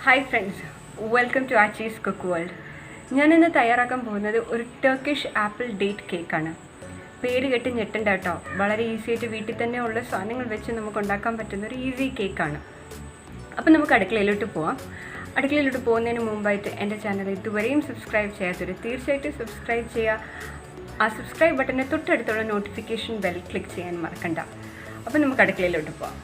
Hi friends, welcome to Aachi's cook world. ഞാനിന്ന് തയ്യാറാക്കാൻ പോകുന്നത് ഒരു ടർക്കിഷ് ആപ്പിൾ ഡേറ്റ് കേക്കാണ്. പേര് കേട്ട് ഞെട്ടണ്ട കേട്ടോ. വളരെ ഈസി ആയിട്ട് വീട്ടിൽ തന്നെ ഉള്ള സാധനങ്ങൾ വെച്ച് നമുക്ക് ഉണ്ടാക്കാൻ പറ്റുന്ന ഒരു ഈസി കേക്കാണ്. അപ്പം നമുക്ക് അടുക്കളയിലോട്ട് പോവാം. അടുക്കളയിലോട്ട് പോകുന്നതിന് മുമ്പായിട്ട് എൻ്റെ ചാനൽ ഇതുവരെയും സബ്സ്ക്രൈബ് ചെയ്യാത്തവർ തീർച്ചയായിട്ടും സബ്സ്ക്രൈബ് ചെയ്യുക. ആ സബ്സ്ക്രൈബ് ബട്ടനെ തൊട്ടടുത്തുള്ള നോട്ടിഫിക്കേഷൻ ബെൽ ക്ലിക്ക് ചെയ്യാൻ മറക്കണ്ട. അപ്പം നമുക്ക് അടുക്കളയിലോട്ട് പോവാം.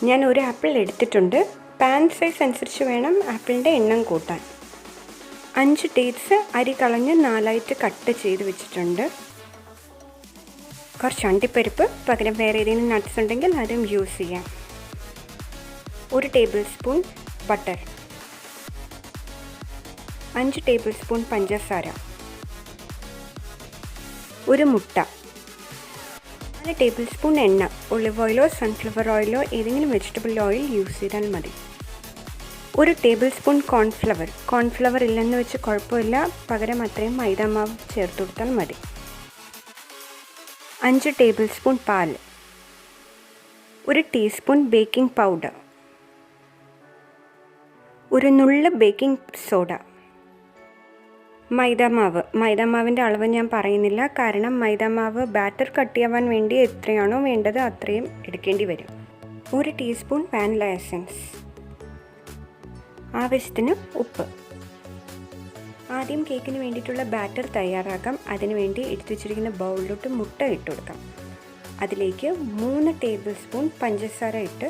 ഞാൻ ഒരു ആപ്പിൾ എടുത്തിട്ടുണ്ട്. പാൻ സൈസ് അനുസരിച്ച് വേണം ആപ്പിളിൻ്റെ എണ്ണം കൂട്ടാൻ. 5 ഡേറ്റ്സ് അരി കളഞ്ഞ് 4ആയിട്ട് കട്ട് ചെയ്ത് വെച്ചിട്ടുണ്ട്. കുറച്ച് അണ്ടിപ്പരിപ്പ്, പകരം വേറെ ഏതെങ്കിലും നട്ട്സ് ഉണ്ടെങ്കിൽ അതും യൂസ് ചെയ്യാം. 1 table spoon butter, 5 table spoon പഞ്ചസാര, 1 മുട്ട, 4 ടേബിൾ സ്പൂൺ എണ്ണ, ഒലിവ് ഓയിലോ സൺഫ്ലവർ ഓയിലോ ഏതെങ്കിലും വെജിറ്റബിൾ ഓയിൽ യൂസ് ചെയ്താൽ മതി. 1 ടേബിൾ സ്പൂൺ കോൺഫ്ലവർ ഇല്ലെന്ന് വെച്ച് കുഴപ്പമില്ല, പകരം അത്രയും മൈദാമാവ് ചേർത്ത് കൊടുത്താൽ മതി. 5 ടേബിൾ സ്പൂൺ പാൽ, 1 ടീസ്പൂൺ ബേക്കിംഗ് പൗഡർ, 1 നുള്ള് ബേക്കിംഗ് സോഡ, മൈദാമാവിൻ്റെ അളവ് ഞാൻ പറയുന്നില്ല, കാരണം മൈദാമാവ് ബാറ്റർ കട്ടിയാവാൻ വേണ്ടി എത്രയാണോ വേണ്ടത് അത്രയും എടുക്കേണ്ടി വരും. 1 ടീസ്പൂൺ വാനില എസൻസ്, ആവശ്യത്തിന് ഉപ്പ്. ആദ്യം കേക്കിന് വേണ്ടിയിട്ടുള്ള ബാറ്റർ തയ്യാറാക്കാം. അതിനുവേണ്ടി എടുത്തു വച്ചിരിക്കുന്ന ബൗളിലോട്ട് മുട്ട ഇട്ട് കൊടുക്കാം. അതിലേക്ക് 3 ടേബിൾ സ്പൂൺ പഞ്ചസാര ഇട്ട്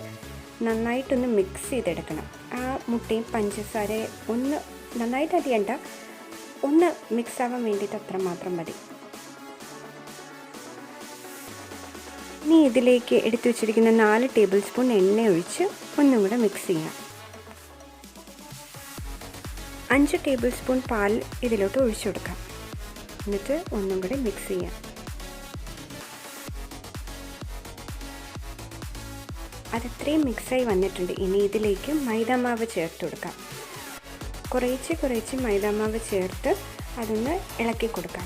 നന്നായിട്ടൊന്ന് മിക്സ് ചെയ്തെടുക്കണം. ആ മുട്ടയും പഞ്ചസാരയും ഒന്ന് നന്നായിട്ട് അരിയണ്ട, ഒന്ന് മിക്സ് ആവാൻ വേണ്ടിയിട്ട് അത്ര മാത്രം മതി. ഇനി ഇതിലേക്ക് എടുത്തു വച്ചിരിക്കുന്ന 4 ടേബിൾ സ്പൂൺ എണ്ണ ഒഴിച്ച് ഒന്നും കൂടെ മിക്സ് ചെയ്യാം. 5 ടേബിൾ സ്പൂൺ പാൽ ഇതിലോട്ട് ഒഴിച്ചു കൊടുക്കാം. എന്നിട്ട് ഒന്നും കൂടെ മിക്സ് ചെയ്യാം. അതത്രയും മിക്സായി വന്നിട്ടുണ്ട്. ഇനി ഇതിലേക്ക് മൈദാമാവ് ചേർത്ത് കൊടുക്കാം. കുറേശ്ശെ മൈദാമാവ് ചേർത്ത് അതൊന്ന് ഇളക്കി കൊടുക്കാം.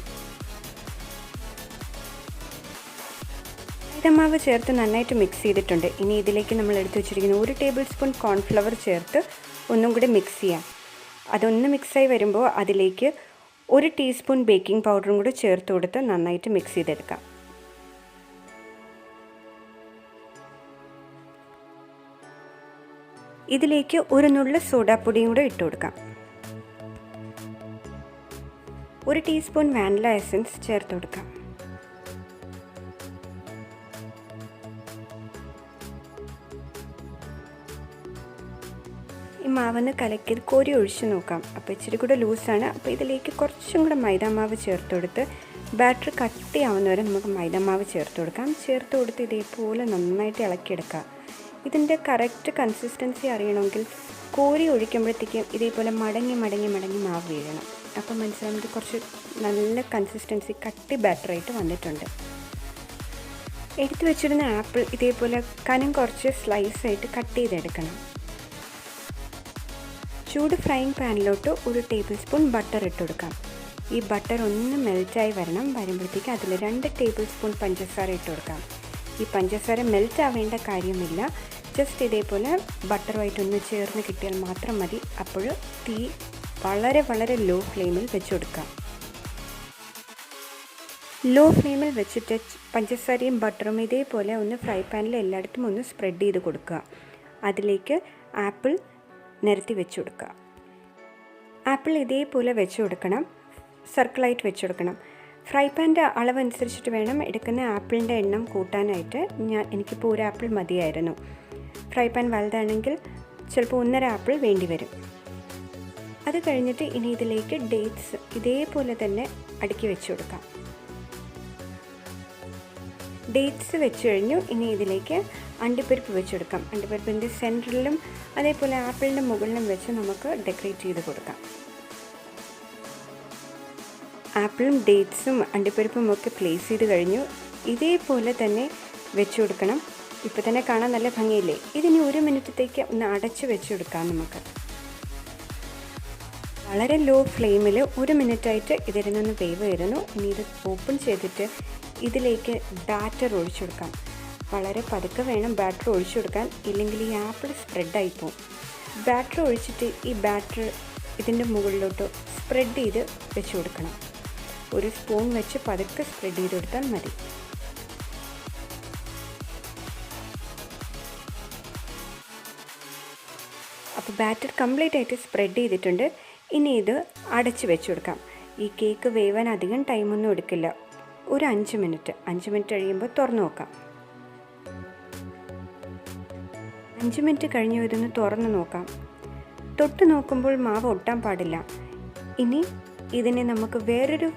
മൈദാമാവ് ചേർത്ത് നന്നായിട്ട് മിക്സ് ചെയ്തിട്ടുണ്ട്. ഇനി ഇതിലേക്ക് നമ്മൾ എടുത്തു വെച്ചിരിക്കുന്ന 1 ടേബിൾ സ്പൂൺ കോൺഫ്ലവർ ചേർത്ത് ഒന്നും കൂടി മിക്സ് ചെയ്യാം. അതൊന്ന് മിക്സായി വരുമ്പോൾ അതിലേക്ക് 1 ടീസ്പൂൺ ബേക്കിംഗ് പൗഡറും കൂടി ചേർത്ത് കൊടുത്ത് നന്നായിട്ട് മിക്സ് ചെയ്തെടുക്കാം. ഇതിലേക്ക് 1 നുള്ള് സോഡാപ്പൊടിയും കൂടെ ഇട്ട് കൊടുക്കാം. 1 ടീസ്പൂൺ വാനില എസൻസ് ചേർത്ത് കൊടുക്കാം. ഈ മാവെന്ന് കലക്കി കോരി ഒഴിച്ച് നോക്കാം. അപ്പോൾ ഇച്ചിരി കൂടെ ലൂസാണ്. അപ്പോൾ ഇതിലേക്ക് കുറച്ചും കൂടെ മൈദാമാവ് ചേർത്ത് കൊടുത്ത് ബാറ്റർ കട്ടിയാവുന്നവരെ നമുക്ക് മൈദാമാവ് ചേർത്ത് കൊടുക്കാം. ചേർത്ത് കൊടുത്ത് ഇതേപോലെ നന്നായിട്ട് ഇളക്കിയെടുക്കാം. ഇതിൻ്റെ കറക്റ്റ് കൺസിസ്റ്റൻസി അറിയണമെങ്കിൽ കോരി ഒഴിക്കുമ്പോഴത്തേക്കും ഇതേപോലെ മടങ്ങി മാവ് വീഴണം. അപ്പം മനസ്സിലാവും ഇത് കുറച്ച് നല്ല കൺസിസ്റ്റൻസി കട്ടി ബാറ്ററായിട്ട് വന്നിട്ടുണ്ട്. എടുത്തു വെച്ചിരുന്ന ആപ്പിൾ ഇതേപോലെ കനം കുറച്ച് സ്ലൈസായിട്ട് കട്ട് ചെയ്തെടുക്കണം. ചൂട് ഫ്രൈയിങ് പാനിലോട്ട് 1 ടേബിൾ സ്പൂൺ ബട്ടർ ഇട്ട് കൊടുക്കാം. ഈ ബട്ടർ ഒന്ന് മെൽറ്റായി വരുമ്പോഴത്തേക്ക് അതിൽ 2 ടേബിൾ സ്പൂൺ പഞ്ചസാര ഇട്ട് കൊടുക്കാം. ഈ പഞ്ചസാര മെൽറ്റ് ആവേണ്ട കാര്യമില്ല, ജസ്റ്റ് ഇതേപോലെ ബട്ടറുമായിട്ടൊന്ന് ചേർന്ന് കിട്ടിയാൽ മാത്രം മതി. അപ്പോൾ തീ വളരെ ലോ ഫ്ലെയിമിൽ വെച്ച് കൊടുക്കാം. ലോ ഫ്ലെയിമിൽ വെച്ചിട്ട് പഞ്ചസാരയും ബട്ടറും ഇതേപോലെ ഒന്ന് ഫ്രൈ പാനിൽ എല്ലായിടത്തും ഒന്ന് സ്പ്രെഡ് ചെയ്ത് കൊടുക്കുക. അതിലേക്ക് ആപ്പിൾ നിരത്തി വെച്ച് കൊടുക്കുക. ആപ്പിൾ ഇതേപോലെ വെച്ച് കൊടുക്കണം, സർക്കിളായിട്ട് വെച്ച് കൊടുക്കണം. ഫ്രൈ പാൻ്റെ അളവനുസരിച്ചിട്ട് വേണം എടുക്കുന്ന ആപ്പിളിൻ്റെ എണ്ണം കൂട്ടാനായിട്ട്. എനിക്കിപ്പോൾ 1 ആപ്പിൾ മതിയായിരുന്നു. ഫ്രൈ പാൻ വലുതാണെങ്കിൽ ചിലപ്പോൾ 1.5 ആപ്പിൾ വേണ്ടി വരും. അത് കഴിഞ്ഞിട്ട് ഇനി ഇതിലേക്ക് ഡേറ്റ്സ് ഇതേപോലെ തന്നെ അടുക്കി വെച്ച് കൊടുക്കാം. ഡേറ്റ്സ് വെച്ച് കഴിഞ്ഞു. ഇനി ഇതിലേക്ക് അണ്ടിപ്പരിപ്പ് വെച്ചെടുക്കാം. അണ്ടിപ്പരിപ്പിൻ്റെ സെൻറ്ററിലും അതേപോലെ ആപ്പിളിൻ്റെ മുകളിലും വെച്ച് നമുക്ക് ഡെക്കറേറ്റ് ചെയ്ത് കൊടുക്കാം. ആപ്പിളും ഡേറ്റ്സും അണ്ടിപ്പരിപ്പും ഒക്കെ പ്ലേസ് ചെയ്ത് കഴിഞ്ഞു. ഇതേപോലെ തന്നെ വെച്ച് കൊടുക്കണം. ഇപ്പോൾ തന്നെ കാണാൻ നല്ല ഭംഗിയില്ലേ? ഇതിനി 1 മിനിറ്റത്തേക്ക് ഒന്ന് അടച്ച് വെച്ച് കൊടുക്കാം നമുക്ക്. വളരെ ലോ ഫ്ലെയിമിൽ 1 മിനിറ്റായിട്ട് ഇതിരുന്നൊന്ന് വേവ് വരുന്നു. ഇനി ഇത് ഓപ്പൺ ചെയ്തിട്ട് ഇതിലേക്ക് ബാറ്റർ ഒഴിച്ചു കൊടുക്കാം. വളരെ പതുക്കെ വേണം ബാറ്റർ ഒഴിച്ചു കൊടുക്കാൻ, ഇല്ലെങ്കിൽ ഈ ആപ്പിൾ സ്പ്രെഡായി പോകും. ബാറ്റർ ഒഴിച്ചിട്ട് ഈ ബാറ്റർ ഇതിൻ്റെ മുകളിലോട്ട് സ്പ്രെഡ് ചെയ്ത് വെച്ച് കൊടുക്കണം. ഒരു സ്പൂൺ വെച്ച് പതുക്കെ സ്പ്രെഡ് ചെയ്ത് കൊടുത്താൽ മതി. അപ്പോൾ ബാറ്റർ കംപ്ലീറ്റ് ആയിട്ട് സ്പ്രെഡ് ചെയ്തിട്ടുണ്ട്. ഇനി ഇത് അടച്ച് വെച്ച് കൊടുക്കാം. ഈ കേക്ക് വേവാൻ അധികം ടൈമൊന്നും എടുക്കില്ല, ഒരു 5 മിനിറ്റ് കഴിയുമ്പോൾ തുറന്നു നോക്കാം. 5 മിനിറ്റ് കഴിഞ്ഞ് ഇതൊന്ന് തുറന്ന് നോക്കാം. തൊട്ട് നോക്കുമ്പോൾ മാവ് ഒട്ടാൻ പാടില്ല. ഇനി ഇതിനെ നമുക്ക് വേറൊരു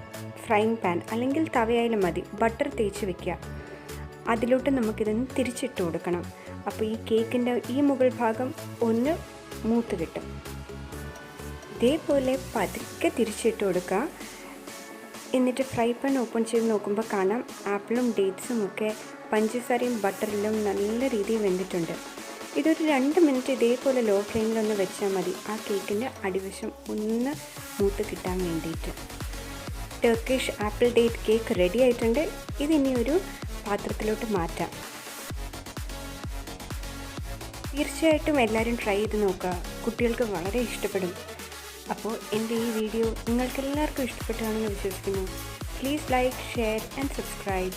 ഫ്രൈങ് പാൻ അല്ലെങ്കിൽ തവയായാലും മതി, ബട്ടർ തേച്ച് വെക്കുക. അതിലോട്ട് നമുക്കിതൊന്ന് തിരിച്ചിട്ട് കൊടുക്കണം. അപ്പോൾ ഈ കേക്കിൻ്റെ ഈ മുകൾ ഭാഗം ഒന്ന് മൂത്ത് കിട്ടും. ഇതേപോലെ പതുക്കെ തിരിച്ചിട്ട് കൊടുക്കുക. എന്നിട്ട് ഫ്രൈ പാൻ ഓപ്പൺ ചെയ്ത് നോക്കുമ്പോൾ കാണാം ആപ്പിളും ഡേറ്റ്സും ഒക്കെ പഞ്ചസാരയും ബട്ടറിലും നല്ല രീതിയിൽ വെന്തിട്ടുണ്ട്. ഇതൊരു 2 മിനിറ്റ് ഇതേപോലെ ലോ ഫ്ലെയിമിലൊന്ന് വെച്ചാൽ മതി, ആ കേക്കിൻ്റെ അടിവശം ഒന്ന് മൂത്ത് കിട്ടാൻ വേണ്ടിയിട്ട്. Turkish apple date cake ready ആയിട്ടുണ്ട്. ഇതിനി ഒരു പാത്രത്തിലോട്ട് മാറ്റാം. തീർച്ചയായിട്ടും എല്ലാവരും ട്രൈ ചെയ്ത് നോക്കുക, കുട്ടികൾക്ക് വളരെ ഇഷ്ടപ്പെടും. അപ്പോൾ എൻ്റെ ഈ വീഡിയോ നിങ്ങൾക്കെല്ലാവർക്കും ഇഷ്ടപ്പെട്ടാണെന്ന് വിശ്വസിക്കുന്നു. Please like, share and subscribe.